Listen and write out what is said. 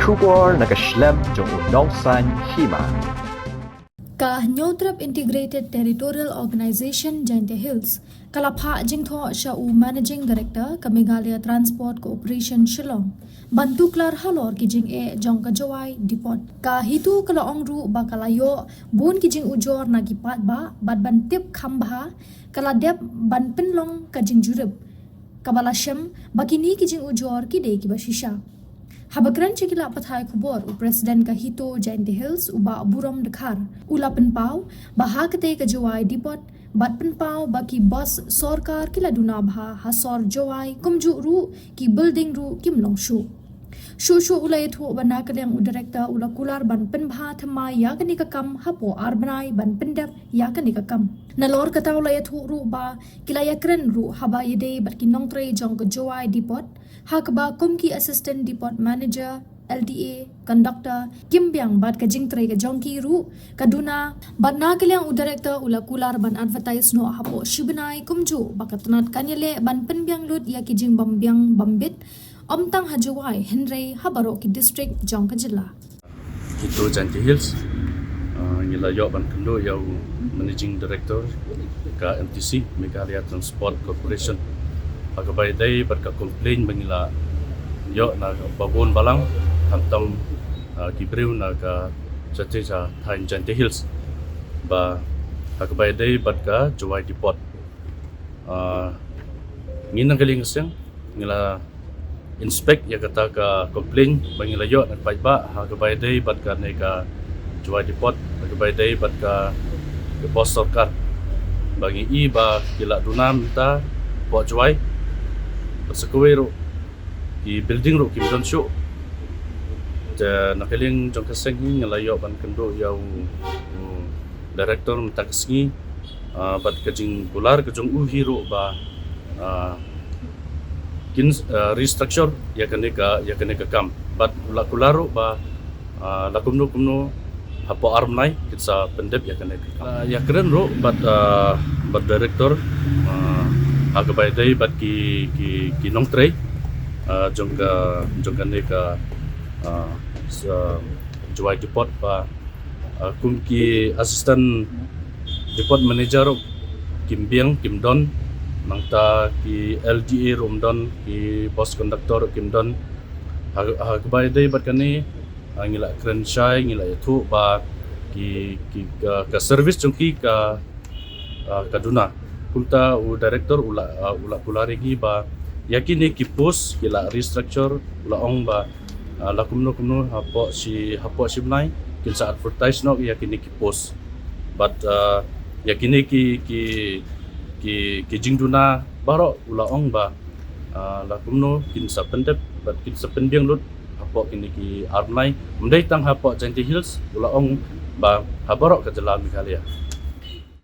Kular nakaslem jong unongsan Hima. Nyotrap Integrated Territorial Organization Jaintia Hills, Kalapha Jingtho Shau Managing Director Meghalaya Transport Corporation Shillong, Bantu Kular Halor Kijing Jong Kajawai Depot, Hito Kala Ongru Bakalayo, Bun Kijing Ujor Nagipat Ba, Bad Ban Tip Kambha, Kala Dep Ban Pinlong Kajing Jurib, Kabalasham, Bakini Kijing Ujor Kide Kibashisha. Habagran cekila pathai kubor Presiden ka Hito Jaintia Hills uba buram dekhar ula penpau bahakte ka jawai dipot bat penpau baki bos sorkar kila duna bha hasor jawai kumju ru ki building ru kim longshu shu ula ethu bana kalyang director ula Kular ban penbha thamai ya kani ka kam Hapoh Arbnai ban Pyndep ya kani ka kam nalor kata ula ethu ru ba kila yakren ru haba yede bat kinong tre jong ka jawai dipot Hakba Kumki Assistant Depot Manager LDA Conductor Kimbyang Bad Kajing Tre Jongki Ru Kaduna Bad Nakalyang Director Ula Kular Ban Advertise No Hapoh Shibnai Kumju Bakatanat Kanyale Ban Penbyang Lut Ya Kijing Bambyang Bambit Omtang Hajawai Henry Habaroki District Jongka Jilla Hito Jaintia Hills Ngila Yok Ban Kendo Yau Managing Director Ka MTC Meghalaya Transport Corporation Pagabay day berka komplain bangila yo na babon balang hantam kibriu na ka Jaintia Thain Jaintia Hills ba pagabay day berka jawai depot nginang galing siyang ngila inspect ya kata ka komplain bangila yo na paiba pagabay day berka na ka jawai depot pagabay day berka ke bos sarkar bangi i ba kila dunam ta po jawai Pasakaway ro di building ro kimdon show ja nakaling jong kaseng ngalayo ban kendo yaw director mtakasngi bat kajing Kular kajong uhiro ba kin restructure ya kaneka kam bat ula Kularo ba lakumno Hapoh Arbnai kitsa Pyndep ya kaneka ya keren ro bat director agabay day bat ki nong tray jong kaneka sa jawai depot pa kumki assistant depot manager kimbyang kimdon nangta ki LDA romdon ki bus conductor kimdon agabay day bat kani ngila krenshai ngila itu ba ki ka service jongki ka kaduna punta director ula Kularigi ba yakini ki post kila restructure ula ong ba lakumno Hapoh Shibnai kinsa advertise no yakini ki post but yakini ki jingduna baro ula ong ba lakumno kinsa Pyndep but kinsa penbyang lut Hapoh kini ki Arbnai mendai tang Hapoh Jaintia Hills ula ong ba habaro ka jala Meghalaya